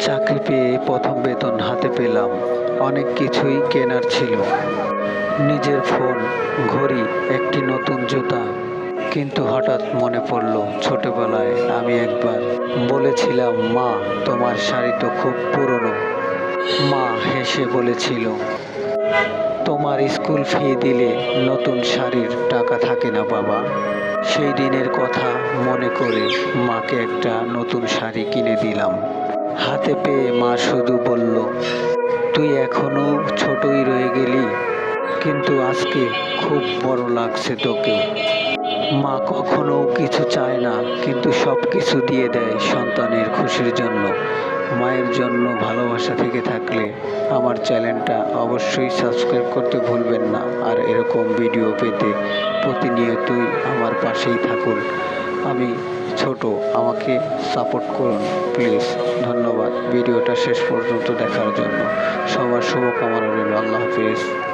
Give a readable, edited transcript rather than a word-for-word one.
চাকরি পেয়ে প্রথম বেতন হাতে পেলাম। অনেক কিছুই কেনার ছিল, নিজের ফোন, ঘড়ি, একটি নতুন জুতা। কিন্তু হঠাৎ মনে পড়ল ছোটবেলায় আমি একবার বলেছিলাম, মা তোমার শাড়ি তো খুব পুরনো। মা হেসে বলেছিল, তোমার স্কুল ফি দিলে নতুন শাড়ির টাকা থাকে না বাবা। সেই দিনের কথা মনে করে মাকে একটা নতুন শাড়ি কিনে দিলাম। হাতে পেয়ে মা শুধু বলল, তুই এখনো ছোটই রয়ে গেলি, কিন্তু আজকে খুব বড় লাগছে তোকে। মা কখনো কিছু চায় না, কিন্তু সব কিছু দিয়ে দেয় সন্তানের খুশির জন্য। মায়ের জন্য ভালোবাসা থেকে থাকলে আমার চ্যানেলটা অবশ্যই সাবস্ক্রাইব করতে ভুলবেন না। আর এরকম ভিডিও পেতে প্রতিনিয়তই আমার পাশেই থাকুন। আমি ছোট, আমাকে সাপোর্ট করুন প্লিজ। ধন্যবাদ ভিডিওটা শেষ পর্যন্ত দেখার জন্য। সবার শুভকামনা রইল। আল্লাহ হাফিজ।